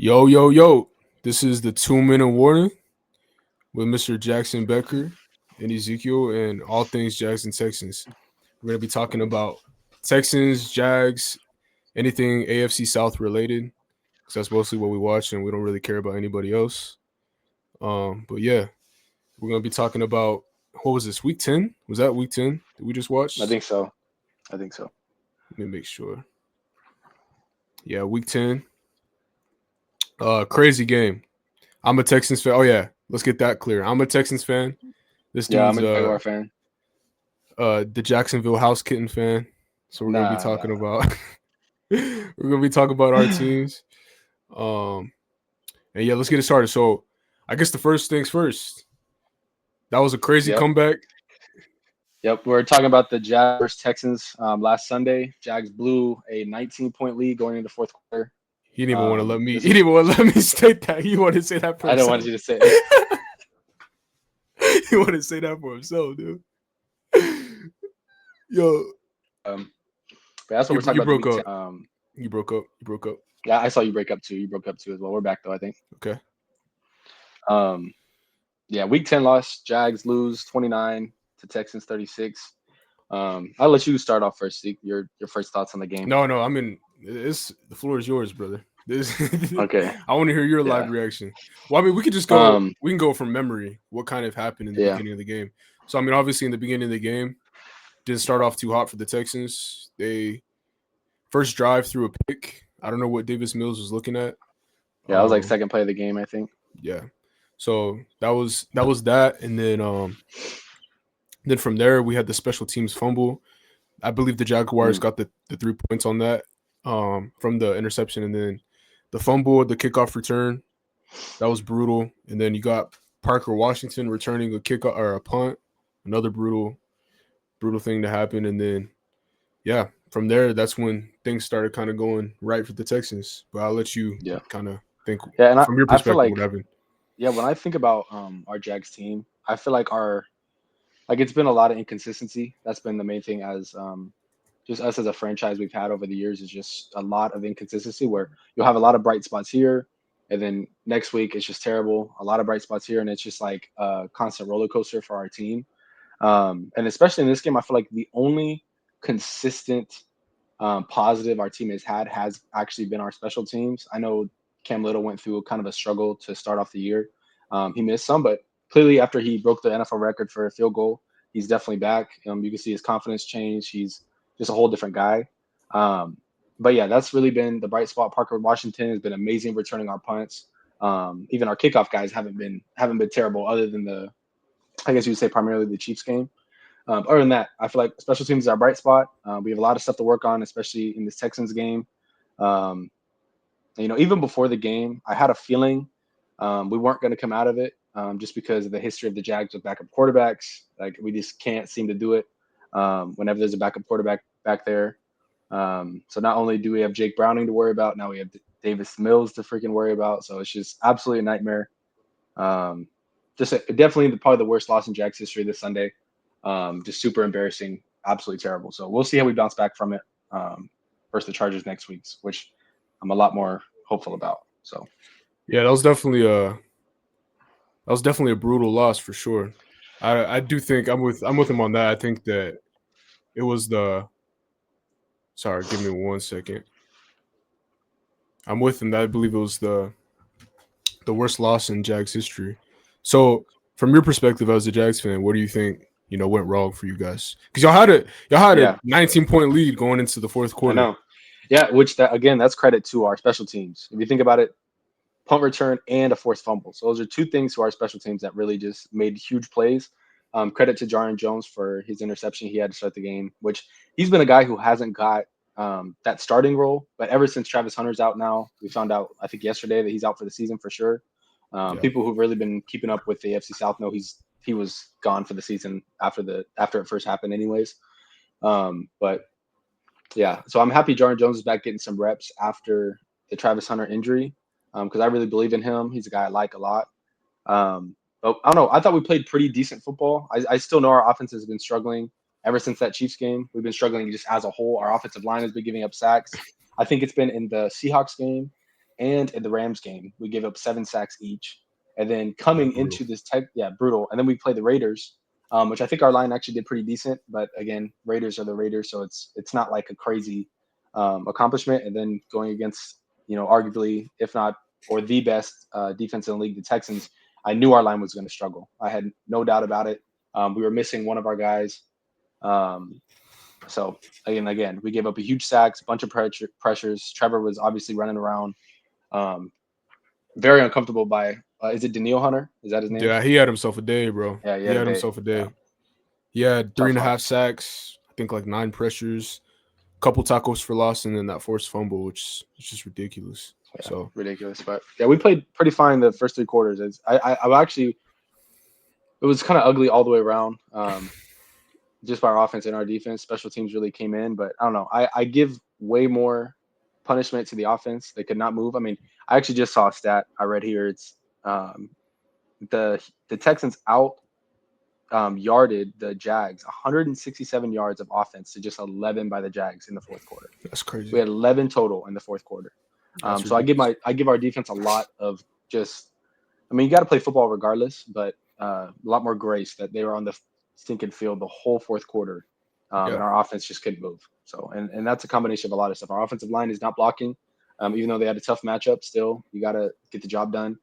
Yo, yo, yo. This is the 2 minute warning with Mr. Jackson Becker and Ezekiel and all things Jags and Texans. We're going to be talking about Texans, Jags, anything AFC South related because that's mostly what we watch and we don't really care about anybody else. But yeah, we're going to be talking about what was this, week 10? Was that week 10 that we just watched? I think so. Let me make sure. Yeah, week 10. Crazy game. I'm a Texans fan. Oh yeah, let's get that clear. I'm a Texans fan. This Yeah, dude's I'm a Jaguar fan. The Jacksonville house kitten fan. So we're gonna be talking about our teams. And yeah, let's get it started. So I guess the first things first. That was a crazy comeback. Yep, we're talking about the Jaguars Texans last Sunday. Jags blew a 19-point lead going into the fourth quarter. He didn't even want to let me. He didn't even want to let me state that. He wanted to say that for himself. I don't want you to say it. He wanted to say that for himself, dude. Yo. But that's what we're talking about. You broke up. Yeah, I saw you break up too. You broke up too as well. We're back though, I think. Okay. Yeah, week 10 loss. Jags lose 29 to Texans 36. I'll let you start off first. Your first thoughts on the game. No. I mean, the floor is yours, brother. Okay. I want to hear your live reaction. Well, I mean, we could just go. We can go from memory. What kind of happened in the beginning of the game? So, I mean, obviously, in the beginning of the game, didn't start off too hot for the Texans. They first drive through a pick. I don't know what Davis Mills was looking at. Yeah, it was like second play of the game, I think. Yeah. So that was that, and then from there we had the special teams fumble. I believe the Jaguars got the 3 points on that from the interception, and then the fumble, the kickoff return. That was brutal. And then you got Parker Washington returning a kick or a punt, another brutal thing to happen. And then, yeah, from there, that's when things started kind of going right for the Texans. But I'll let you kind of think from your perspective what happened. Yeah, when I think about our Jags team, I feel like it's been a lot of inconsistency. That's been the main thing as just us as a franchise we've had over the years is just a lot of inconsistency where you'll have a lot of bright spots here, and then next week it's just terrible. A lot of bright spots here, and it's just like a constant roller coaster for our team. And especially in this game, I feel like the only consistent positive our team has had has actually been our special teams. I know Cam Little went through kind of a struggle to start off the year. He missed some, but clearly after he broke the NFL record for a field goal, he's definitely back. You can see his confidence change. He's just a whole different guy. But yeah, that's really been the bright spot. Parker Washington has been amazing returning our punts. Even our kickoff guys haven't been terrible, other than I guess you would say primarily the Chiefs game. Other than that, I feel like special teams is our bright spot. We have a lot of stuff to work on, especially in this Texans game. Even before the game, I had a feeling we weren't going to come out of it just because of the history of the Jags with backup quarterbacks. Like, we just can't seem to do it whenever there's a backup quarterback back there. So not only do we have Jake Browning to worry about, now we have Davis Mills to freaking worry about. So it's just absolutely a nightmare. Definitely probably the worst loss in Jags history this Sunday. Just super embarrassing, absolutely terrible. So we'll see how we bounce back from it versus the Chargers next week, which I'm a lot more hopeful about. So yeah, that was definitely a brutal loss for sure. I do think I'm with him on that. I think that it was sorry, give me 1 second. I'm with him. I believe it was the worst loss in Jags history. So from your perspective as a Jags fan, what do you think went wrong for you guys? Because y'all had a 19-point lead going into the fourth quarter. I know. Yeah, which that's credit to our special teams. If you think about it, punt return and a forced fumble. So those are two things to our special teams that really just made huge plays. Credit to Jarron Jones for his interception he had to start the game, which he's been a guy who hasn't got that starting role. But ever since Travis Hunter's out now, we found out, I think yesterday, that he's out for the season for sure. People who've really been keeping up with the AFC South know he was gone for the season after it first happened anyways. But yeah, so I'm happy Jarron Jones is back getting some reps after the Travis Hunter injury because I really believe in him. He's a guy I like a lot. But I don't know. I thought we played pretty decent football. I still know our offense has been struggling ever since that Chiefs game. We've been struggling just as a whole. Our offensive line has been giving up sacks. I think it's been in the Seahawks game and in the Rams game, we gave up 7 sacks each. And then coming into this brutal. And then we played the Raiders, which I think our line actually did pretty decent. But again, Raiders are the Raiders, so it's not like a crazy accomplishment. And then going against, arguably, if not or the best defense in the league, the Texans, I knew our line was going to struggle. I had no doubt about it. We were missing one of our guys. So again, we gave up a huge sacks, a bunch of pressures. Trevor was obviously running around, very uncomfortable by. Is it Daniil Hunter? Is that his name? Yeah, he had himself a day, bro. Yeah, he had himself a day. Yeah. He had 3.5 sacks, I think like 9 pressures, a couple tackles for loss, and then that forced fumble, which is just ridiculous. Yeah, so ridiculous, but yeah, we played pretty fine the first 3 quarters. I actually, it was kind of ugly all the way around. Just by our offense and our defense, special teams really came in, but I don't know. I give way more punishment to the offense. They could not move. I mean, I actually just saw a stat I read here. It's the Texans out yarded the Jags 167 yards of offense to just 11 by the Jags in the fourth quarter. That's crazy. We had 11 total in the fourth quarter. So I give our defense a lot of just. I mean, you got to play football regardless, but a lot more grace that they were on the stinking field the whole fourth quarter, and our offense just couldn't move. So, and that's a combination of a lot of stuff. Our offensive line is not blocking, even though they had a tough matchup. Still, you got to get the job done.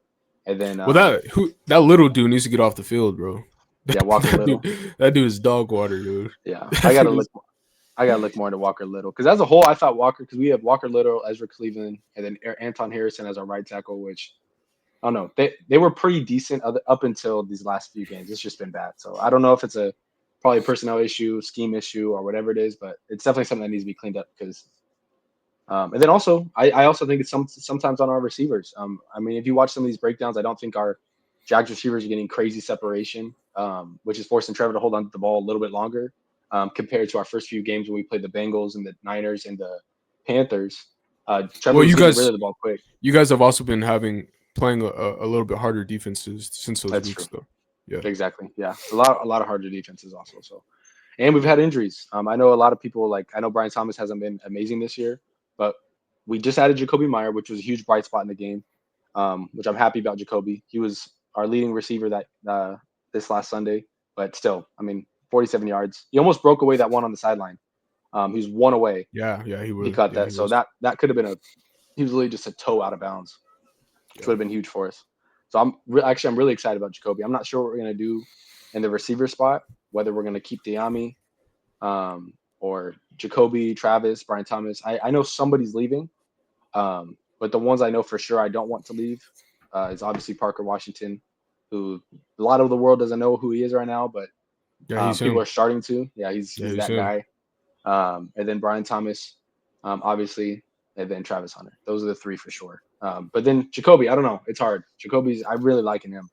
And then, that little dude needs to get off the field, bro. Yeah, Walker Little. That dude is dog water, dude. Yeah, I gotta look more into Walker Little because as a whole, I thought because we have Walker Little, Ezra Cleveland, and then Anton Harrison as our right tackle, which. I don't know. They were pretty decent up until these last few games. It's just been bad. So I don't know if it's probably a personnel issue, scheme issue, or whatever it is, but it's definitely something that needs to be cleaned up because. And then also, I also think it's sometimes on our receivers. I mean, if you watch some of these breakdowns, I don't think our Jags receivers are getting crazy separation, which is forcing Trevor to hold on to the ball a little bit longer compared to our first few games when we played the Bengals and the Niners and the Panthers. Trevor was getting rid of the ball quick. You guys have also been playing a little bit harder defenses since those weeks, though. Yeah, exactly. Yeah, a lot of harder defenses also. So, and we've had injuries. I know a lot of people I know Brian Thomas hasn't been amazing this year, but we just added Jacoby Meyer, which was a huge bright spot in the game, which I'm happy about. Jacoby, he was our leading receiver that this last Sunday, but still, I mean, 47 yards. He almost broke away that one on the sideline. He was one away. Yeah, he was. He caught that, so that could have been he was really just a toe out of bounds. Which would have been huge for us. So I'm really excited about Jacoby. I'm not sure what we're going to do in the receiver spot, whether we're going to keep Diami or Jacoby, Travis, Brian Thomas. I know somebody's leaving, but the ones I know for sure I don't want to leave is obviously Parker Washington, who a lot of the world doesn't know who he is right now, but people are starting to. Yeah, he's that guy. And then Brian Thomas, obviously, and then Travis Hunter. Those are the 3 for sure. But then Jacoby, I don't know. It's hard. I really liking him.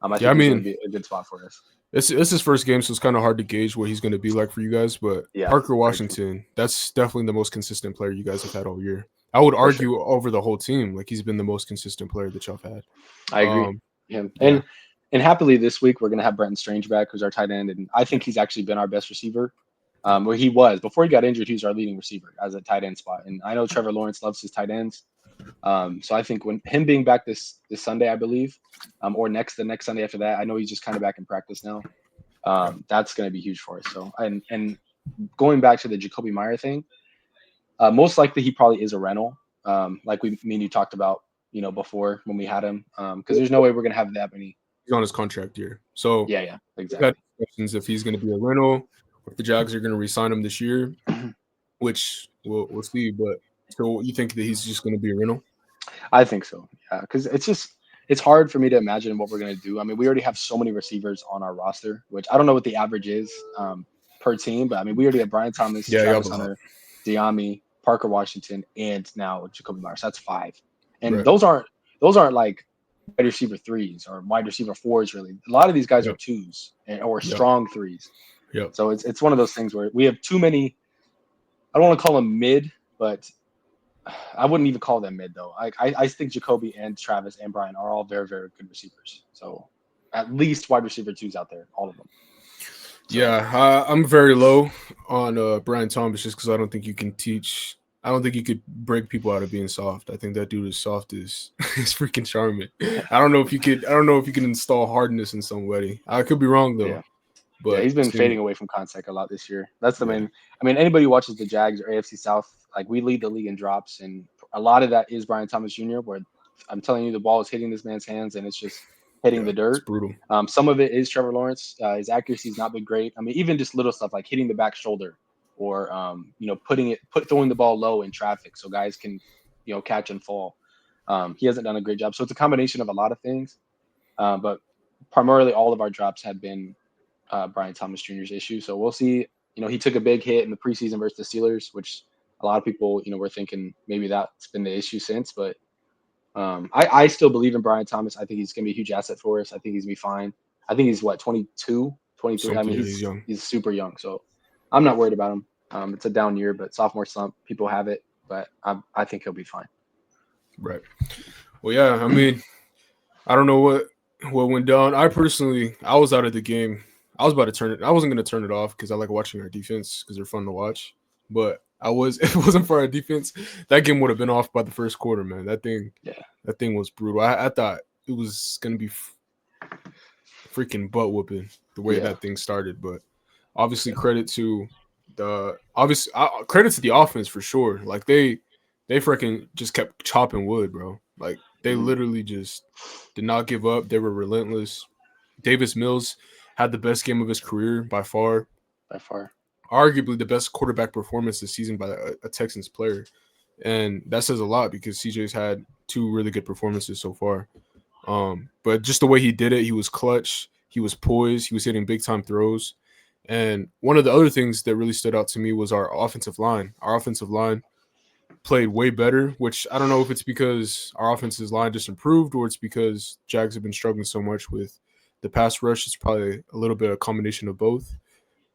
I think he's going to be a good spot for us. It's his first game, so it's kind of hard to gauge what he's going to be like for you guys. But Parker Washington, that's definitely the most consistent player you guys have had all year. I would argue over the whole team, he's been the most consistent player that y'all have had. I agree. And happily this week we're going to have Brenton Strange back, who's our tight end, and I think he's actually been our best receiver. Where he was before he got injured, he was our leading receiver as a tight end spot. And I know Trevor Lawrence loves his tight ends. So I think when him being back this Sunday, I believe, or the next Sunday after that, I know he's just kind of back in practice now. That's going to be huge for us. So, and going back to the Jacoby Meyer thing, most likely he probably is a rental. Like me and you talked about, before when we had him, because there's no way we're going to have that many. He's on his contract year. So yeah, exactly. Questions if he's going to be a rental, if the Jags are going to re-sign him this year, which we'll see. But so you think that he's just going to be a rental? I think so. Yeah, because it's hard for me to imagine what we're going to do. I mean, we already have so many receivers on our roster, which I don't know what the average is per team, but I mean, we already have Brian Thomas, Travis Hunter, Diami, Parker Washington, and now Jacoby Myers. That's 5, and those aren't like wide receiver 3s or wide receiver 4s. Really, a lot of these guys are 2s or strong 3s. Yep. So it's one of those things where we have too many. I don't want to call them mid, but I wouldn't even call them mid though. I think Jacoby and Travis and Brian are all very, very good receivers. So at least wide receiver 2s out there, all of them. So, I'm very low on Brian Thomas just because I don't think you can teach I don't think he could break people out of being soft. I think that dude is soft as is freaking charming. I don't know if you could. I don't know if you can install hardness in somebody. I could be wrong though, Yeah. Yeah, but he's been seeing, fading away from contact a lot this year. That's the yeah, main. I mean, anybody who watches the Jags or AFC South, like we lead the league in drops, and a lot of that is Brian Thomas Jr. Where I'm telling you, the ball is hitting this man's hands, and it's just hitting yeah, the it's dirt. brutal. Some of it is Trevor Lawrence. His accuracy's not been great. I mean, even just little stuff like hitting the back shoulder, or throwing the ball low in traffic so guys can, catch and fall. He hasn't done a great job. So it's a combination of a lot of things, but primarily all of our drops have been Brian Thomas Jr.'s issue. So we'll see. He took a big hit in the preseason versus the Steelers, which a lot of people, were thinking maybe that's been the issue since. But I still believe in Brian Thomas. I think he's going to be a huge asset for us. I think he's going to be fine. I think he's 22, 23. I Something, mean, yeah, he's young. he's super young. So I'm not worried about him. It's a down year, but sophomore slump, people have it. But I think he'll be fine. Right. Well, yeah. I mean, I don't know what went down. I was out of the game. I was about to turn it. I wasn't going to turn it off because I like watching our defense because they're fun to watch. But I was. If it wasn't for our defense, that game would have been off by the first quarter, man. That thing was brutal. I thought it was going to be freaking butt whooping the way that thing started. But obviously, credit to the offense for sure. Like they freaking just kept chopping wood, bro. Like they literally just did not give up. They were relentless. Davis Mills had the best game of his career by far. By far. Arguably the best quarterback performance this season by a Texans player. And that says a lot because CJ's had 2 really good performances so far. But just the way he did it, he was clutch, he was poised, he was hitting big time throws. And one of the other things that really stood out to me was our offensive line. Our offensive line played way better, which I don't know if it's because our offensive line just improved or it's because Jags have been struggling so much with the pass rush. It's probably a little bit of a combination of both.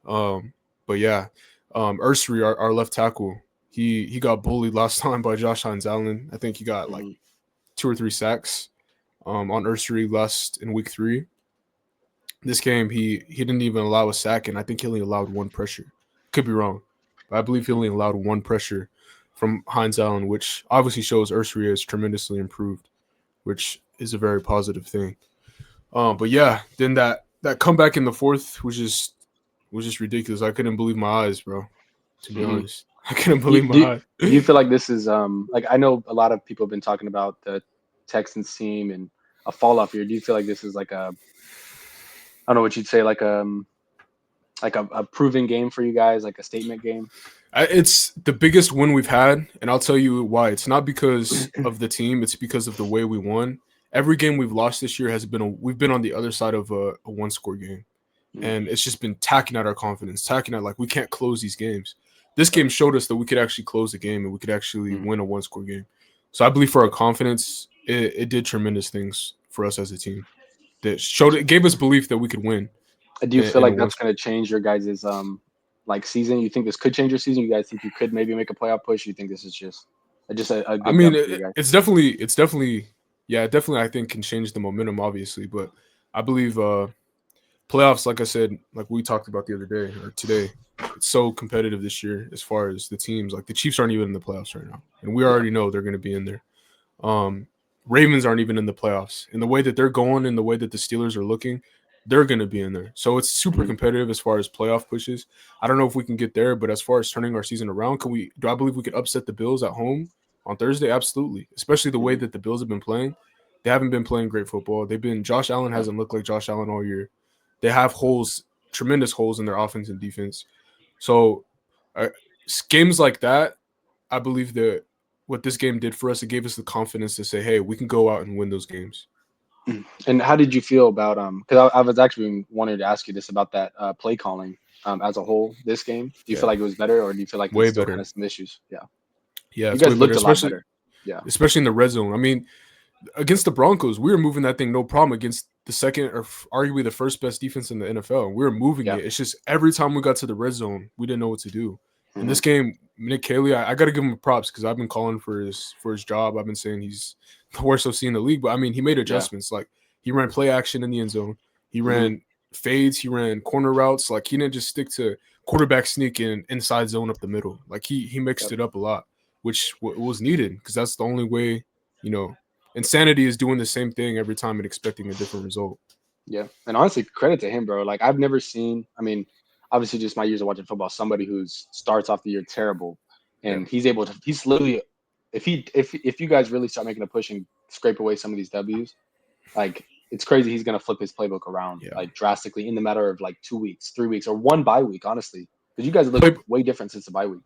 But yeah, Ursery, our left tackle, he got bullied last time by Josh Hines-Allen. I think he got like 2 or 3 sacks on Ursery last in week 3. This game, he didn't even allow a sack, and I think he only allowed 1 pressure. Could be wrong, but I believe he only allowed 1 pressure from Hines-Allen, which obviously shows Ursery has tremendously improved, which is a very positive thing. But yeah, then that comeback in the fourth was just ridiculous. I couldn't believe my eyes, bro. To be honest, I couldn't believe my eyes. Do you feel like this is like I know a lot of people have been talking about the Texans team and a fall off here? Do you feel like this is like I don't know what you'd say, like a proving game for you guys, like a statement game? It's the biggest win we've had, and I'll tell you why. It's not because of the team; it's because of the way we won. Every game we've lost this year we've been on the other side of a 1-score game. And it's just been tacking at our confidence, tacking at like we can't close these games. This game showed us that we could actually close the game and we could actually win a 1-score game. So I believe for our confidence, it did tremendous things for us as a team. It gave us belief that we could win. Do you feel like that's going to change your guys' like season? You think this could change your season? You guys think you could maybe make a playoff push? You think this is just a good I mean, it's definitely, yeah, it definitely I think can change the momentum, obviously. But I believe playoffs, like I said, like we talked about the other day or today, it's so competitive this year as far as the teams. Like the Chiefs aren't even in the playoffs right now, and we already know they're going to be in there. Ravens aren't even in the playoffs. In the way that they're going, in the way that the Steelers are looking, they're going to be in there. So it's super competitive as far as playoff pushes. I don't know if we can get there, but as far as turning our season around, do I believe we could upset the Bills at home on Thursday? Absolutely, especially the way that the Bills have been playing. They haven't been playing great football. Josh Allen hasn't looked like Josh Allen all year. They have tremendous holes in their offense and defense. So games like that, I believe that what this game did for us, it gave us the confidence to say, hey, we can go out and win those games. And how did you feel about because I was actually wanting to ask you this about that play calling as a whole this game? Do you feel like it was better, or do you feel like there's still kind of some issues? Yeah, you guys looked a lot better. Yeah, especially in the red zone. I mean, against the Broncos, we were moving that thing no problem against the second or arguably the first best defense in the NFL. We were moving it. It's just every time we got to the red zone, we didn't know what to do. In this game, Nick Caley, I got to give him props because I've been calling for his job. I've been saying he's the worst I've seen in the league. But I mean, he made adjustments. Like he ran play action in the end zone. He ran fades. He ran corner routes. Like he didn't just stick to quarterback sneak and inside zone up the middle. Like he mixed it up a lot, which was needed because that's the only way, you know, insanity is doing the same thing every time and expecting a different result. Yeah, and honestly, credit to him, bro. Like I've never seen. I mean, obviously, just my years of watching football, somebody who starts off the year terrible, Yeah. and he's able to. He's literally, if you guys really start making a push and scrape away some of these W's, like it's crazy. He's gonna flip his playbook around Yeah. like drastically in the matter of like 2 weeks, 3 weeks, or one bye week. Honestly, because you guys look way different since the bye week.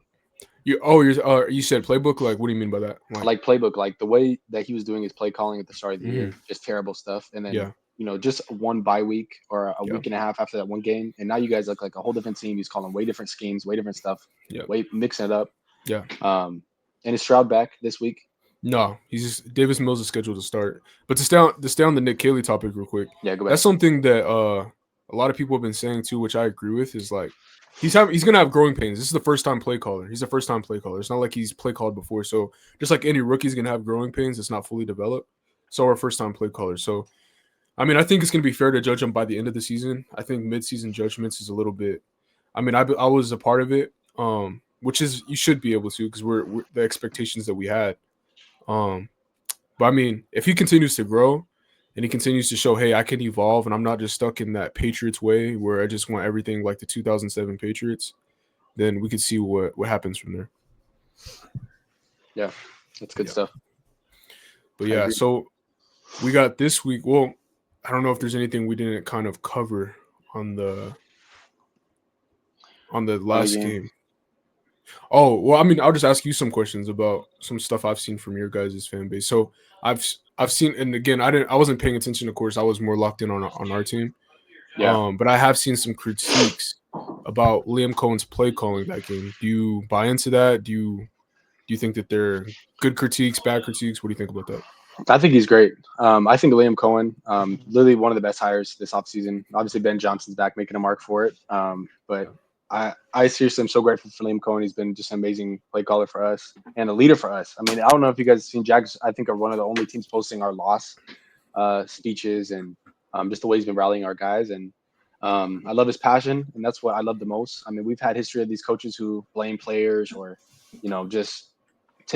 You said playbook. Like, what do you mean by that? Like playbook, like the way that he was doing his play calling at the start of the Mhm. year, just terrible stuff. And then Yeah. just one bye week or a Yeah. week and a half after that one game, and now you guys look like a whole different team. He's calling way different schemes, way different stuff, Yeah. way mixing it up. Yeah. And is Stroud back this week? No, he's just Davis Mills is scheduled to start. But to stay on the Nick Caley topic real quick. Yeah, go back. That's something that a lot of people have been saying too, which I agree with, is like he's gonna have growing pains. This is the first time play caller. He's a first time play caller. It's not like he's play called before. So just like any rookie's gonna have growing pains, it's not fully developed. So our first time play caller. So I mean, I think it's gonna be fair to judge him by the end of the season. I think mid-season judgments is a little bit. I mean, I was a part of it, which is you should be able to because we're the expectations that we had. But I mean, if he continues to grow and he continues to show, hey, I can evolve and I'm not just stuck in that Patriots way where I just want everything like the 2007 Patriots, then we could see what happens from there. Yeah, that's good stuff. But yeah, so we got this week. Well, I don't know if there's anything we didn't kind of cover on the last game. Oh, well, I mean, I'll just ask you some questions about some stuff I've seen from your guys' fan base. So I've seen, and again, I wasn't paying attention. Of course, I was more locked in on our team. Yeah. But I have seen some critiques about Liam Cohen's play calling that game. Do you buy into that? Do you think that they're good critiques, bad critiques? What do you think about that? I think he's great. I think Liam Cohen, literally one of the best hires this offseason. Obviously, Ben Johnson's back making a mark for it. But I seriously am so grateful for Liam Cohen. He's been just an amazing play caller for us and a leader for us. I mean, I don't know if you guys have seen Jags, I think, are one of the only teams posting our loss speeches and just the way he's been rallying our guys. And I love his passion, and that's what I love the most. I mean, we've had history of these coaches who blame players or, just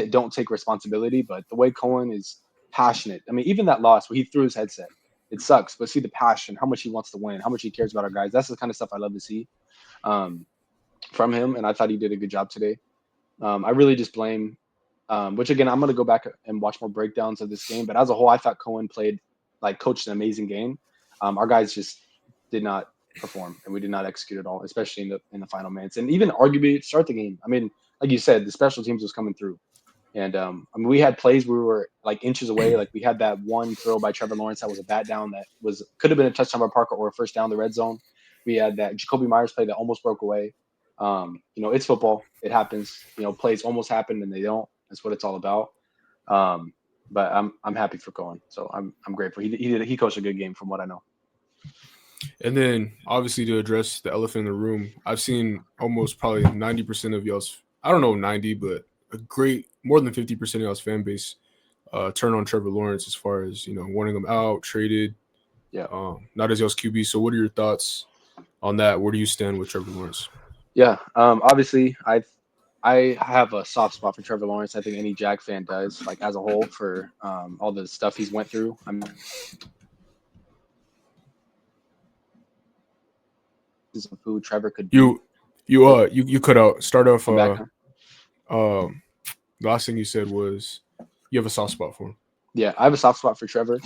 don't take responsibility. But the way Cohen is passionate. I mean, even that loss where he threw his headset, it sucks. But see the passion, how much he wants to win, how much he cares about our guys. That's the kind of stuff I love to see from him. And I thought he did a good job today. I really just blame, which again, I'm going to go back and watch more breakdowns of this game. But as a whole, I thought Cohen coached an amazing game. Our guys just did not perform, and we did not execute at all, especially in the final minutes. And even arguably start the game. I mean, like you said, the special teams was coming through. And I mean, we had plays where we were like inches away. Like we had that one throw by Trevor Lawrence that was a bat down that could have been a touchdown by Parker or a first down the red zone. We had that Jacoby Myers play that almost broke away. It's football. It happens. Plays almost happen and they don't. That's what it's all about. But I'm happy for Cohen. So I'm grateful. He coached a good game from what I know. And then obviously to address the elephant in the room, I've seen almost probably 90% of y'all's, I don't know 90, but more than 50% of y'all's fan base turn on Trevor Lawrence as far as, wanting him out, traded. Yeah. Not as y'all's QB. So what are your thoughts on that? Where do you stand with Trevor Lawrence? Yeah. Obviously I have a soft spot for Trevor Lawrence. I think any Jag fan does, like as a whole, for all the stuff he's went through. Of who Trevor could be. You cut out. Start off. The last thing you said was you have a soft spot for him. Yeah, I have a soft spot for Trevor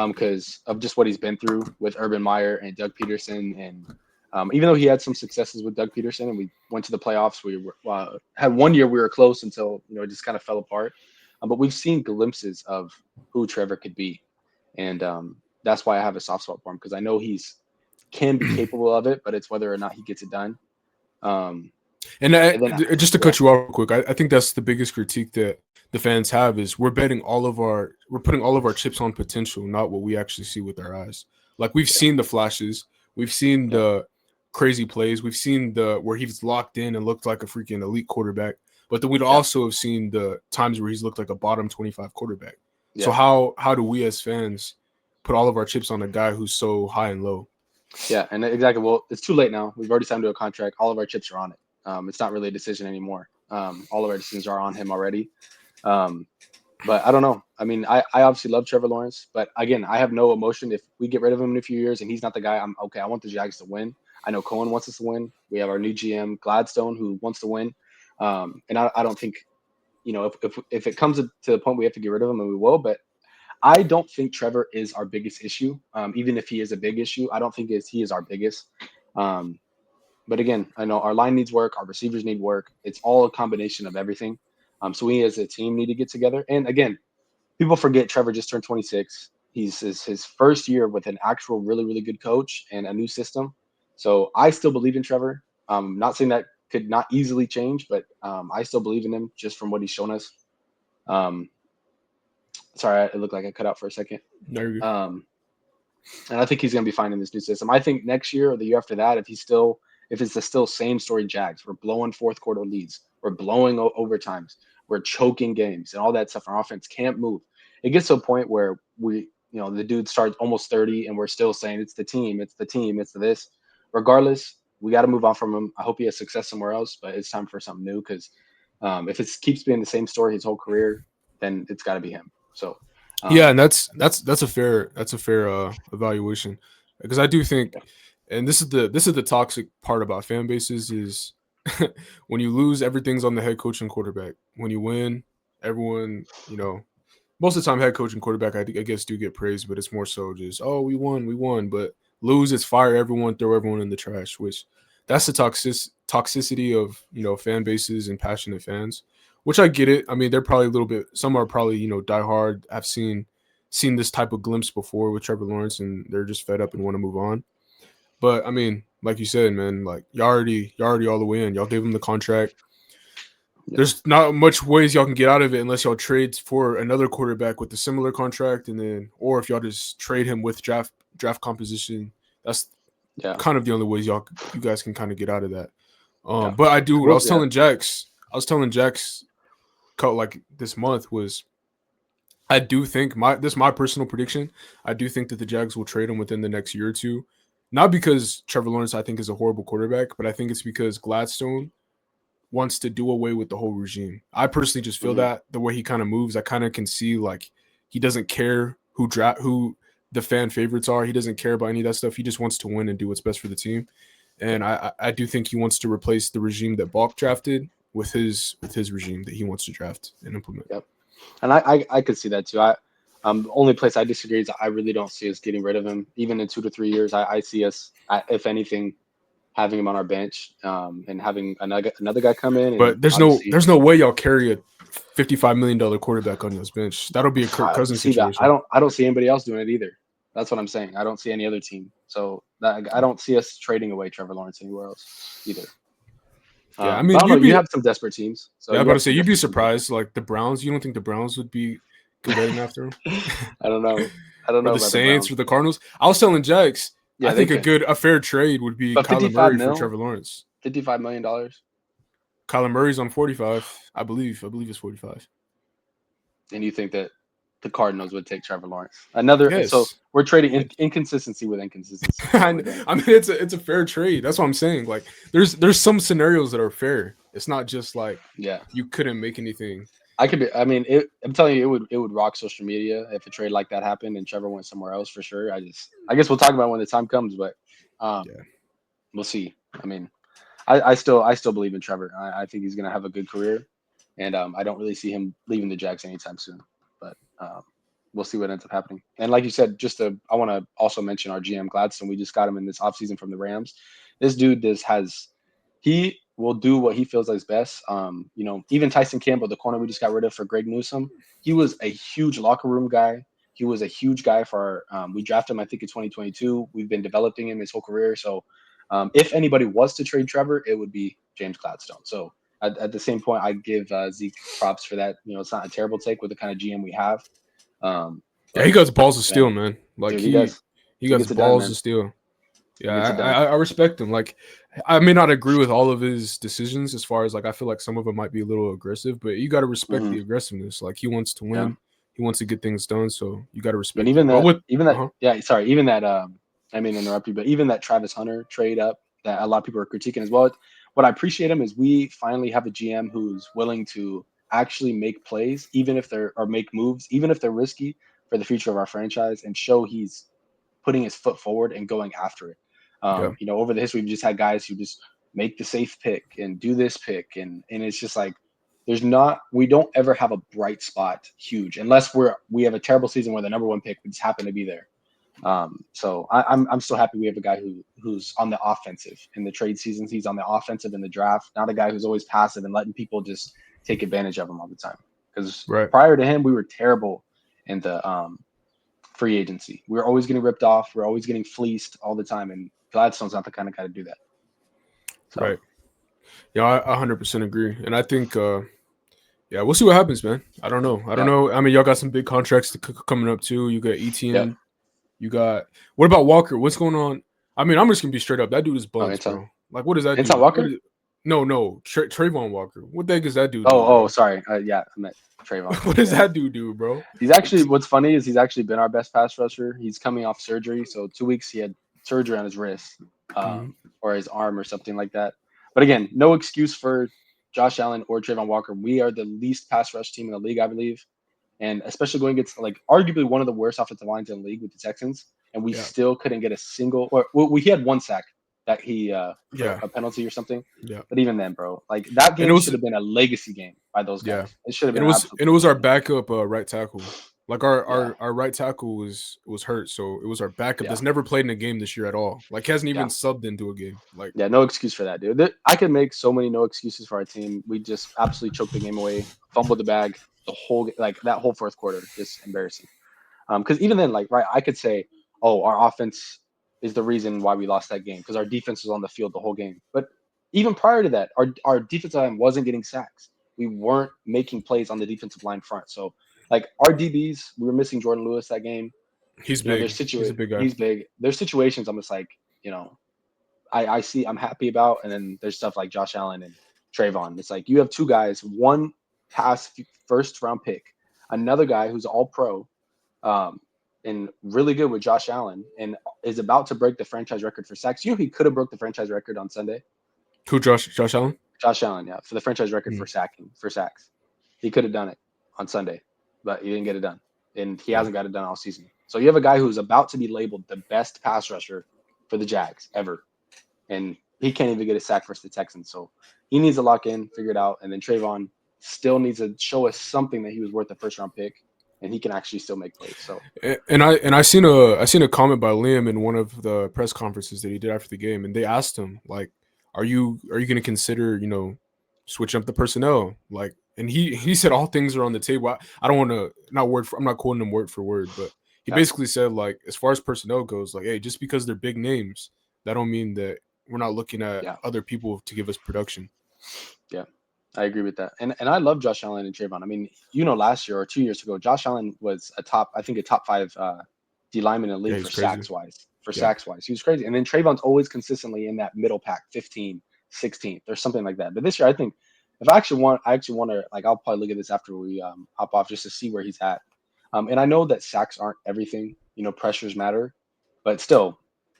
because of just what he's been through with Urban Meyer and Doug Peterson. And even though he had some successes with Doug Peterson and we went to the playoffs, we had 1 year we were close until it just kind of fell apart. But we've seen glimpses of who Trevor could be, and that's why I have a soft spot for him because I know can be capable of it, but it's whether or not he gets it done. Just to cut you off real quick, I think that's the biggest critique that the fans have is we're putting all of our chips on potential, not what we actually see with our eyes. Like we've seen the flashes, we've seen the crazy plays, we've seen where he's locked in and looked like a freaking elite quarterback, but then we'd also have seen the times where he's looked like a bottom 25 quarterback. Yeah. So how do we as fans put all of our chips on a guy who's so high and low? Yeah, and exactly. Well, it's too late now. We've already signed to a contract. All of our chips are on it. It's not really a decision anymore. All of our decisions are on him already. But I don't know. I mean, I obviously love Trevor Lawrence, but again, I have no emotion. If we get rid of him in a few years and he's not the guy, I'm okay. I want the Jags to win. I know Cohen wants us to win. We have our new GM Gladstone who wants to win, and I don't think, if it comes to the point we have to get rid of him, and we will. But I don't think Trevor is our biggest issue. Even if he is a big issue, I don't think he is our biggest. Um, but again, I know our line needs work, our receivers need work. It's all a combination of everything. So we as a team need to get together. And again, people forget Trevor just turned 26. He's his first year with an actual really, really good coach and a new system. So I still believe in Trevor. Not saying that could not easily change, but I still believe in him just from what he's shown us. Sorry, it looked like I cut out for a second. No, you're good. And I think he's going to be fine in this new system. I think next year or the year after that, if it's the still same story Jags, we're blowing fourth quarter leads, we're blowing overtimes, we're choking games, and all that stuff. Our offense can't move. It gets to a point where the dude starts almost 30, and we're still saying it's the team, it's this. Regardless, we got to move on from him. I hope he has success somewhere else, but it's time for something new because if it keeps being the same story his whole career, then it's got to be him. So. Yeah, and that's a fair evaluation, because I do think, and this is the toxic part about fan bases is when you lose, everything's on the head coach and quarterback. When you win, everyone, most of the time head coach and quarterback I guess do get praised, but it's more so just, oh, we won, but lose, it's fire everyone, throw everyone in the trash, which that's the toxicity of fan bases and passionate fans. Which I get it. I mean, they're probably a little bit. Some are probably diehard. I've seen this type of glimpse before with Trevor Lawrence, and they're just fed up and want to move on. But I mean, like you said, man, like y'all already all the way in. Y'all gave him the contract. Yeah. There's not much ways y'all can get out of it unless y'all trade for another quarterback with a similar contract, or if y'all just trade him with draft composition. That's kind of the only ways you guys can kind of get out of that. But I was telling Jax. Like this month was, I do think this is my personal prediction. I do think that the Jags will trade him within the next year or two, not because Trevor Lawrence I think is a horrible quarterback, but I think it's because Gladstone wants to do away with the whole regime. I personally just feel that the way he kind of moves, I kind of can see like he doesn't care who the fan favorites are. He doesn't care about any of that stuff. He just wants to win and do what's best for the team. And I do think he wants to replace the regime that Balk drafted with his regime that he wants to draft and implement. Yep. And I could see that too. The only place I disagree is I really don't see us getting rid of him. Even in 2 to 3 years, I see us, if anything, having him on our bench and having another guy come in. But there's no way y'all carry a $55 million quarterback on your bench. That'll be a Kirk Cousins situation. I don't see anybody else doing it either. That's what I'm saying. I don't see any other team. So I don't see us trading away Trevor Lawrence anywhere else either. Yeah, I mean, you have some desperate teams. So yeah, I'm about to say you'd be surprised. Like the Browns, you don't think the Browns would be competing after him? I don't know. Or the Saints or the Cardinals. I was telling Jax, I think a fair trade would be Kyler Murray for Trevor Lawrence. $55 million. Kyler Murray's on 45, I believe it's 45. And you think that the Cardinals would take Trevor Lawrence? So we're trading inconsistency with inconsistency. I mean, it's a fair trade. That's what I'm saying. Like, there's some scenarios that are fair. It's not just like you couldn't make anything. I'm telling you, it would rock social media if a trade like that happened and Trevor went somewhere else for sure. I guess we'll talk about it when the time comes, but we'll see. I mean, I still believe in Trevor. I think he's gonna have a good career, and I don't really see him leaving the Jags anytime soon. But we'll see what ends up happening. And like you said, I want to also mention our GM Gladstone. We just got him in this offseason from the Rams. This dude he will do what he feels is best. Even Tyson Campbell, the corner we just got rid of for Greg Newsome, he was a huge locker room guy. He was a huge guy for we drafted him, I think, in 2022. We've been developing him his whole career. So if anybody was to trade Trevor, it would be James Gladstone. So at the same point, I give Zeke props for that. It's not a terrible take with the kind of GM we have. He got balls of steel, man. Like dude, he got balls of steel. Yeah, I respect him. Like, I may not agree with all of his decisions as far as like I feel like some of them might be a little aggressive, but you got to respect the aggressiveness. Like he wants to win, he wants to get things done, so you got to respect. And even that. I mean, interrupt you, but even that Travis Hunter trade up that a lot of people are critiquing as well. what I appreciate him is we finally have a GM who's willing to actually make plays, even if they're or make moves, even if they're risky for the future of our franchise, and show he's putting his foot forward and going after it. Yeah. Over the history, we've just had guys who just make the safe pick and do this pick, and it's just like we don't ever have a bright spot huge unless we have a terrible season where the number one pick would just happen to be there. So I'm still happy we have a guy who's on the offensive in the trade seasons. He's on the offensive in the draft, not a guy who's always passive and letting people just take advantage of him all the time. Because prior to him, we were terrible in the free agency. We were always getting ripped off. We're always getting fleeced all the time, and Gladstone's not the kind of guy to do that. So. Right. Yeah, I 100% agree, and I think. Yeah, we'll see what happens, man. I don't know. I don't know. I mean, y'all got some big contracts coming up too. You got ETN. Yep. You got what about Walker? What's going on? I mean, I'm just gonna be straight up. That dude is bugs, bro. Like, what is that? Inside Walker? No, Trayvon Walker. What the heck is that dude? Sorry. Yeah, I meant Trayvon. What does that dude do, bro? What's funny is he's actually been our best pass rusher. He's coming off surgery, so 2 weeks he had surgery on his wrist, or his arm or something like that. But again, no excuse for Josh Allen or Trayvon Walker. We are the least pass rush team in the league, I believe. And especially going against arguably one of the worst offensive lines in the league with the Texans. And we still couldn't get a single he had one sack that he a penalty or something. Yeah. But even then, bro, that game should have been a legacy game by those guys. Yeah. It should have been it was our backup right tackle. Our right tackle was hurt, so it was our backup that's never played in a game this year at all. Hasn't even subbed into a game. No excuse for that, dude. I could make so many no excuses for our team. We just absolutely choked the game away, fumbled the bag the whole that whole fourth quarter, just embarrassing. Because even then, I could say, our offense is the reason why we lost that game because our defense was on the field the whole game. But even prior to that, our defensive line wasn't getting sacks. We weren't making plays on the defensive line front. So. Our DBs, we were missing Jordan Lewis that game. He's big. He's a big guy. He's big. There's situations I'm just I'm happy about, and then there's stuff like Josh Allen and Trayvon. It's you have two guys, one past first round pick, another guy who's all pro, and really good with Josh Allen, and is about to break the franchise record for sacks. He could have broke the franchise record on Sunday. Who, Josh Allen? Josh Allen, yeah, for the franchise record for sacks. He could have done it on Sunday. But he didn't get it done, and he hasn't got it done all season. So you have a guy who's about to be labeled the best pass rusher for the Jags ever, and he can't even get a sack versus the Texans. So he needs to lock in, figure it out, and then Trayvon still needs to show us something that he was worth the first round pick, and he can actually still make plays. So I seen a comment by Liam in one of the press conferences that he did after the game, and they asked him are you going to consider switching up the personnel And he said all things are on the table. I don't want to I'm not quoting him word for word, but he basically said as far as personnel goes, hey, just because they're big names, that don't mean that we're not looking at other people to give us production. Yeah, I agree with that. And I love Josh Allen and Trayvon. I mean, last year or 2 years ago, Josh Allen was a top 5 D lineman in the league for sacks wise. He was crazy. And then Trayvon's always consistently in that middle pack, 15, 16th or something like that. But this year, I think. If I actually want to, I'll probably look at this after we hop off just to see where he's at. And I know that sacks aren't everything. Pressures matter, but still,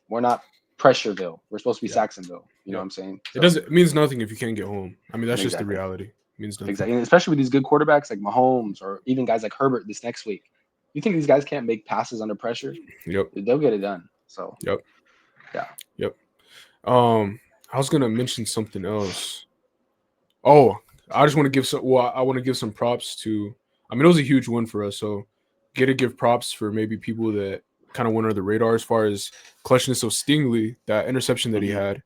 we're not Pressureville. We're supposed to be Saxonville. You know what I'm saying? So, it means nothing if you can't get home. I mean, that's just the reality. It means nothing. Exactly, and especially with these good quarterbacks like Mahomes or even guys like Herbert this next week. You think these guys can't make passes under pressure? Yep. They'll get it done. So. Yep. Yeah. Yep. I was gonna mention something else. Oh, I just want to give some props to. I mean, it was a huge win for us, so give props for maybe people that kind of went under the radar as far as clutching. So Stingley, that interception that he had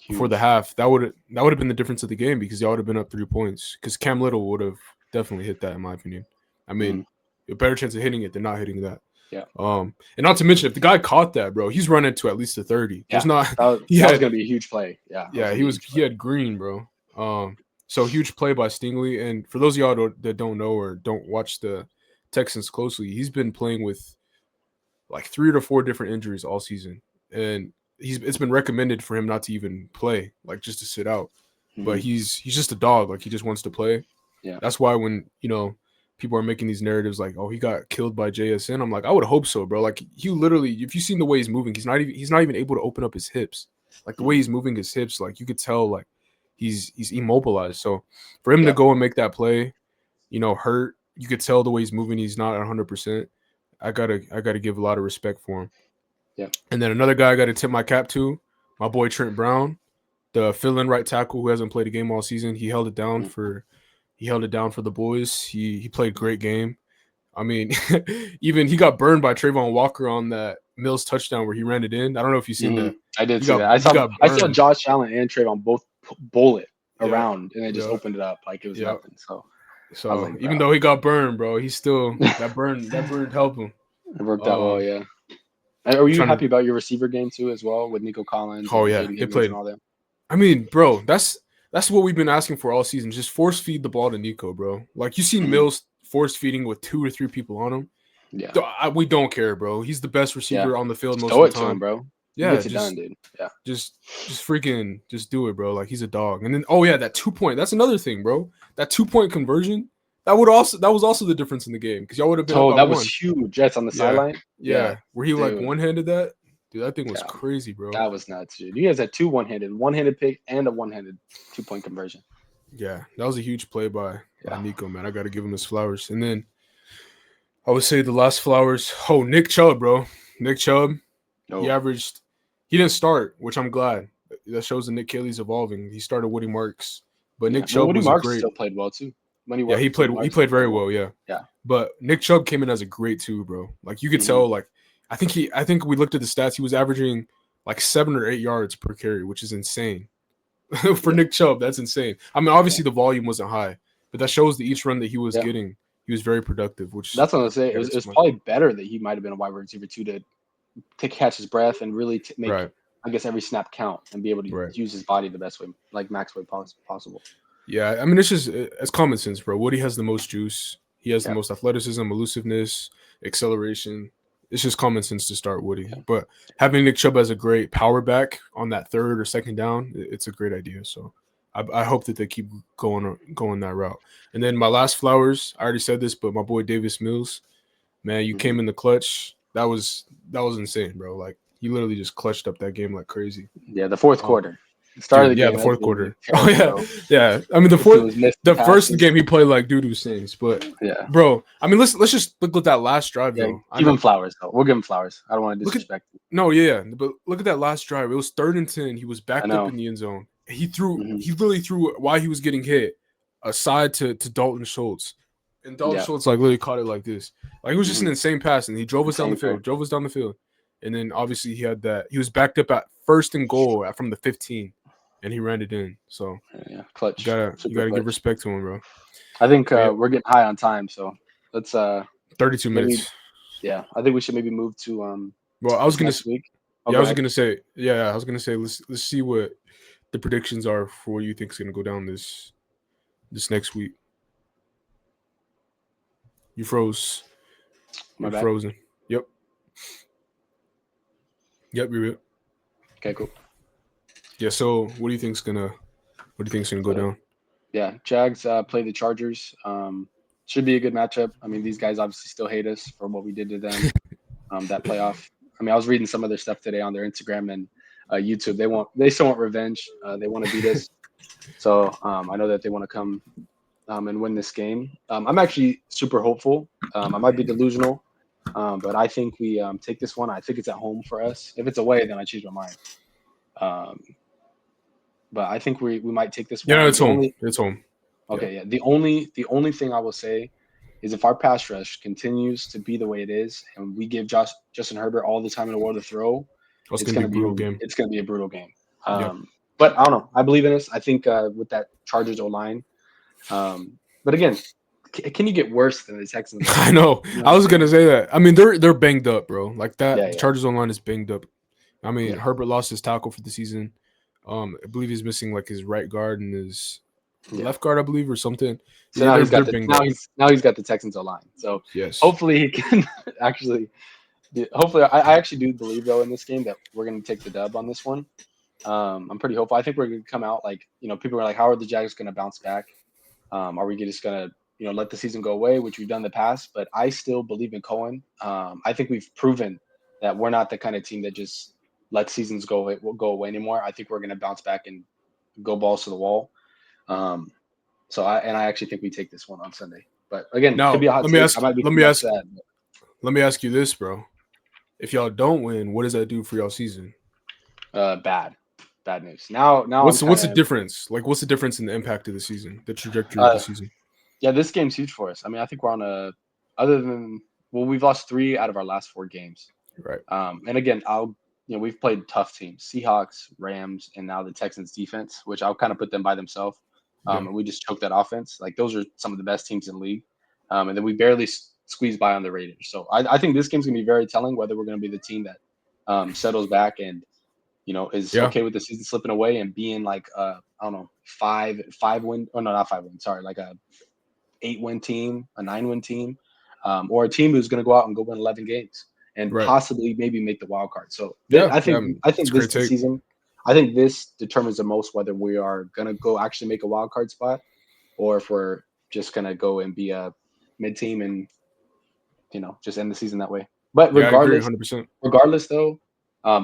before the half, that would have been the difference of the game because y'all would have been up 3 points. Because Cam Little would have definitely hit that, in my opinion. I mean, a better chance of hitting it than not hitting that. Yeah. And not to mention, if the guy caught that, bro, he's running to at least the 30. Yeah. That was going to be a huge play. Yeah. Yeah, he had green, bro. So huge play by Stingley. And for those of y'all that don't know or don't watch the Texans closely, he's been playing with 3 to 4 different injuries all season. And it's been recommended for him not to even play, just to sit out. Mm-hmm. But he's just a dog. He just wants to play. Yeah. That's why when, people are making these narratives he got killed by JSN. I'm I would hope so, bro. He literally, if you've seen the way he's moving, he's not even able to open up his hips. The way he's moving his hips, you could tell he's immobilized. So for him to go and make that play, hurt, you could tell the way he's moving, he's not 100%. I gotta give a lot of respect for him. Yeah. And then another guy I got to tip my cap to, my boy Trent Brown, the fill-in right tackle who hasn't played a game all season. He held it down for the boys. He played great game. I mean, even he got burned by Trayvon Walker on that Mills touchdown where he ran it in. I don't know if you've seen that. I did see that. I saw Josh Allen and Trayvon both bowl it around, and then just opened it up like it was nothing. So like, even though he got burned, bro, he still that burn helped him. It worked out well, yeah. Are you happy about your receiver game too, as well, with Nico Collins? Oh yeah, they played. And all that? I mean, bro, that's what we've been asking for all season. Just force feed the ball to Nico, bro. Like you seen Mills force feeding with 2 or 3 people on him. Yeah, we don't care, bro. He's the best receiver on the field most of the time, bro. Yeah, just done, dude. Yeah, just freaking do it, bro. Like he's a dog. And then that 2-point. That's another thing, bro. That 2-point conversion. That was also the difference in the game because y'all would have been. Oh, that was huge. Jets on the sideline. Yeah, where he like one-handed that. Dude, that thing was crazy, bro. That was nuts, dude. You guys had 2 one-handed pick and a one-handed 2-point conversion. Yeah, that was a huge play by Nico, man. I got to give him his flowers. And then I would say the last flowers. Oh, Nick Chubb, bro. Nick Chubb. He didn't start, which I'm glad. That shows that Nick Kelly's evolving. He started Woody Marks, but Nick Chubb Woody was Marks great. Still played well too. He played very well. Yeah. But Nick Chubb came in as a great 2, bro. Like you could tell. Like I think we looked at the stats. He was averaging like 7 or 8 yards per carry, which is insane. For Nick Chubb, that's insane. I mean, obviously the volume wasn't high, but that shows that each run that he was getting, he was very productive. Which that's what I'm saying. It was probably better that he might have been a wide receiver 2 to catch his breath and really make I guess every snap count and be able to use his body the best way, like max way possible. Yeah, I mean it's common sense, bro. Woody has the most juice. He has the most athleticism, elusiveness, acceleration. It's just common sense to start Woody. Yeah. But having Nick Chubb as a great power back on that 3rd or 2nd down, it's a great idea. So I hope that they keep going that route. And then my last flowers, I already said this, but my boy Davis Mills, man, you came in the clutch. That was insane, bro. Like he literally just clutched up that game like crazy. Yeah, the 4th quarter. Started the game, the 4th quarter. Oh yeah. I mean the first game he played like doo-doo things, but bro. I mean let's just look at that last drive though. Give him flowers though. We'll give him flowers. I don't want to disrespect him. No, but look at that last drive. It was 3rd and 10. He was backed up in the end zone. He literally threw while he was getting hit aside to Dalton Schultz, and Dalton Schultz like literally caught it like this. Like it was just an insane pass, and he drove us down the field. And then obviously he was backed up at 1st and goal from the 15. And he ran it in. So clutch. You gotta give respect to him, bro. I think we're getting high on time, so let's 32 minutes. Yeah, I think we should maybe move to Well, I was gonna week. I was gonna say let's see what the predictions are for what you think is gonna go down this next week. You froze. You're frozen. Yep, you're good. Okay, cool. Yeah, so what do you think's gonna go down? Yeah, Jags play the Chargers. Should be a good matchup. I mean, these guys obviously still hate us for what we did to them. That playoff. I mean, I was reading some of their stuff today on their Instagram and YouTube. They still want revenge. They want to beat us. So I know that they want to come and win this game. I'm actually super hopeful. I might be delusional, but I think we take this one. I think it's at home for us. If it's away, then I change my mind. But I think we might take this one. Yeah, it's home. It's home. Okay, yeah. The only thing I will say is if our pass rush continues to be the way it is, and we give Justin Herbert all the time in the world to throw, it's going to be a brutal game. It's going to be a brutal game. But I don't know. I believe in us. I think with that Chargers O-line. But again, can you get worse than the Texans? I know. I was going to say that. I mean, they're banged up, bro. Like that. Yeah. Chargers O-line is banged up. I mean, Herbert lost his tackle for the season. I believe he's missing like his right guard and his left guard, I believe, or something. So now he's got the Texans O-line. So hopefully he can actually. Hopefully, I actually do believe though in this game that we're going to take the dub on this one. I'm pretty hopeful. I think we're going to come out like people are like, how are the Jags going to bounce back? Are we just going to let the season go away, which we've done in the past? But I still believe in Cohen. I think we've proven that we're not the kind of team that just let seasons go away anymore. I think we're going to bounce back and go balls to the wall. So I actually think we take this one on Sunday. But again, could Now be a hot take. I might be too much sad. let me ask you this, bro. If y'all don't win, what does that do for y'all season? Bad news. Now what's the difference? Like, what's the difference in the impact of the season, the trajectory of the season? Yeah, this game's huge for us. I mean, I think we're on other than we've lost 3 out of our last 4 games. Right. And again, we've played tough teams: Seahawks, Rams, and now the Texans defense, which I'll kind of put them by themselves. And we just choked that offense. Like, those are some of the best teams in the league. And then we barely squeezed by on the Raiders. So I think this game's gonna be very telling whether we're gonna be the team that settles back and is okay with the season slipping away and being like I don't know, 5 win. Oh no, not 5 win. Sorry, like a 8-win team, a 9-win team, or a team who's going to go out and go win 11 games and possibly maybe make the wild card. So I think this season, I think this determines the most whether we are going to go actually make a wild card spot, or if we're just going to go and be a mid team and just end the season that way. But regardless, I agree 100%. Regardless though,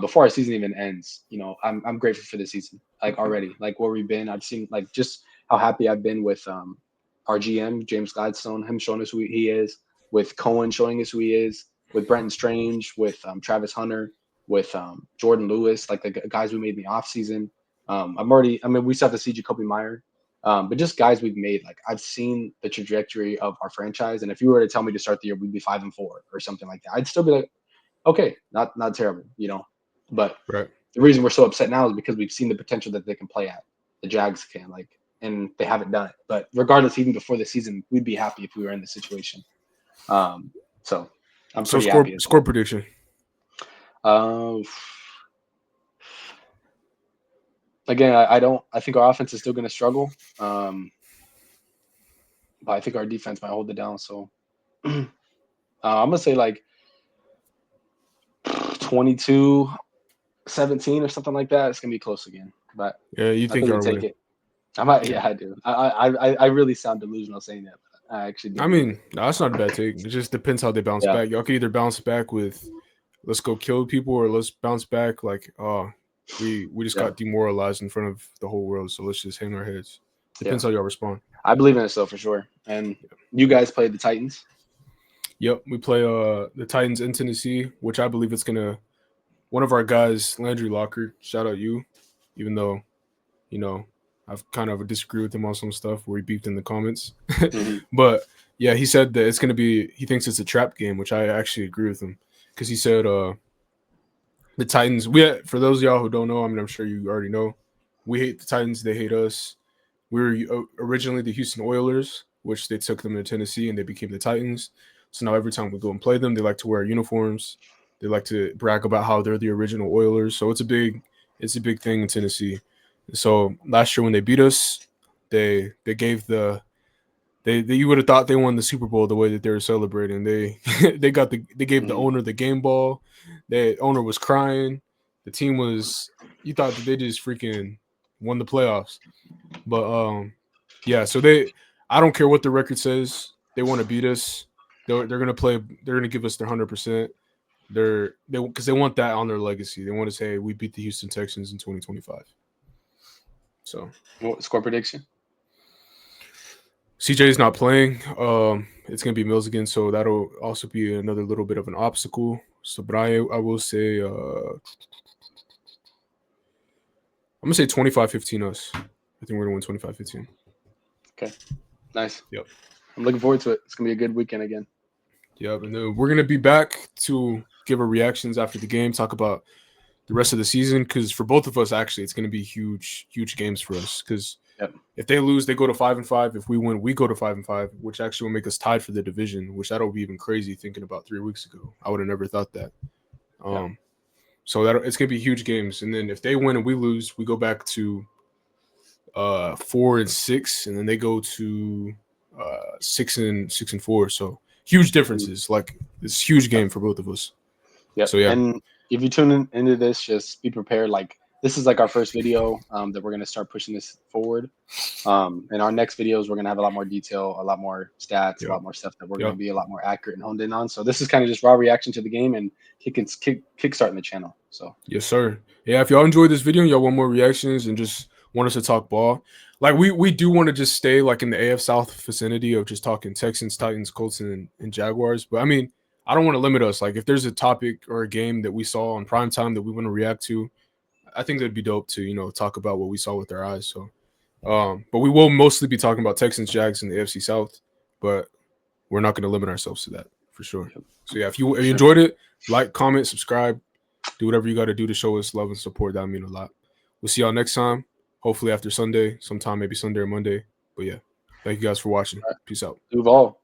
before our season even ends, I'm grateful for the season. Like, already, like where we've been, I've seen like just how happy I've been with our GM, James Gladstone, him showing us who he is, with Cohen showing us who he is, with Brenton Strange, with Travis Hunter, with Jordan Lewis, like the guys we made in the offseason. We still have to see Jacoby Meyer, but just guys we've made. Like, I've seen the trajectory of our franchise, and if you were to tell me to start the year we'd be 5-4 or something like that, I'd still be like, okay, not terrible, But the reason we're so upset now is because we've seen the potential that they can play at. The Jags can, and they haven't done it. But regardless, even before the season, we'd be happy if we were in this situation. So I'm pretty happy. Score prediction. Again, I think our offense is still going to struggle. But I think our defense might hold it down. So I'm going to say 22-17 or something like that. It's going to be close again. But yeah, you think you'll take it. I might. Yeah, I do. I really sound delusional saying that. But I actually do. I mean, no, that's not a bad take. It just depends how they bounce back. Y'all can either bounce back with let's go kill people, or let's bounce back like, oh, we just got demoralized in front of the whole world, so let's just hang our heads. Depends how y'all respond. I believe in it though, for sure. And you guys played the Titans. Yep, we play the Titans in Tennessee, which I believe it's gonna. One of our guys, Landry Locker, shout out you, even though, I've kind of disagreed with him on some stuff where he beefed in the comments. But yeah, he said that it's going to be, he thinks it's a trap game, which I actually agree with him, because he said the Titans, for those of y'all who don't know, I mean, I'm sure you already know, we hate the Titans, they hate us. We were originally the Houston Oilers, which they took them to Tennessee and they became the Titans. So now every time we go and play them, they like to wear uniforms. They like to brag about how they're the original Oilers. So it's a big thing in Tennessee. So last year when they beat us, they gave you would have thought they won the Super Bowl the way that they were celebrating. They gave the owner the game ball. The owner was crying. The team was, you thought that they just freaking won the playoffs. But so I don't care what the record says. They want to beat us. They're gonna play. They're gonna give us their 100%. Because they want that on their legacy. They want to say we beat the Houston Texans in 2025. So, what score prediction? CJ's not playing. It's gonna be Mills again, so that'll also be another little bit of an obstacle. So, but I will say, I'm gonna say 25-15 us. I think we're gonna win 25-15. Okay, nice. Yep. I'm looking forward to it. It's gonna be a good weekend again. Yep, and then we're gonna be back to give our reactions after the game, talk about the rest of the season, because for both of us, actually, it's going to be huge games for us. Because if they lose, they go to 5-5. If we win, we go to 5-5, which actually will make us tied for the division. Which that'll be even crazy thinking about 3 weeks ago. I would have never thought that. So it's going to be huge games. And then if they win and we lose, we go back to 4-6, and then they go to 6-4. So huge differences. Like, it's a huge game for both of us. Yeah. So and if you tune into this, just be prepared. Like, this is like our first video that we're gonna start pushing this forward. In our next videos, we're gonna have a lot more detail, a lot more stats, a lot more stuff that we're gonna be a lot more accurate and honed in on. So this is kind of just raw reaction to the game and kickstarting the channel. So yes, sir. Yeah, if y'all enjoyed this video and y'all want more reactions and just want us to talk ball. Like we do want to just stay like in the AF South vicinity of just talking Texans, Titans, Colts, and Jaguars. But I mean, I don't want to limit us. Like if there's a topic or a game that we saw on prime time that we want to react to, I think that'd be dope to, you know, talk about what we saw with our eyes. So but we will mostly be talking about Texans, Jags, and the AFC South, but we're not going to limit ourselves to that for sure. So yeah, if you enjoyed it, like, comment, subscribe, do whatever you got to do to show us love and support. That would mean a lot. We'll see y'all next time. Hopefully after Sunday, sometime maybe Sunday or Monday. But yeah, thank you guys for watching. Peace out. Duval.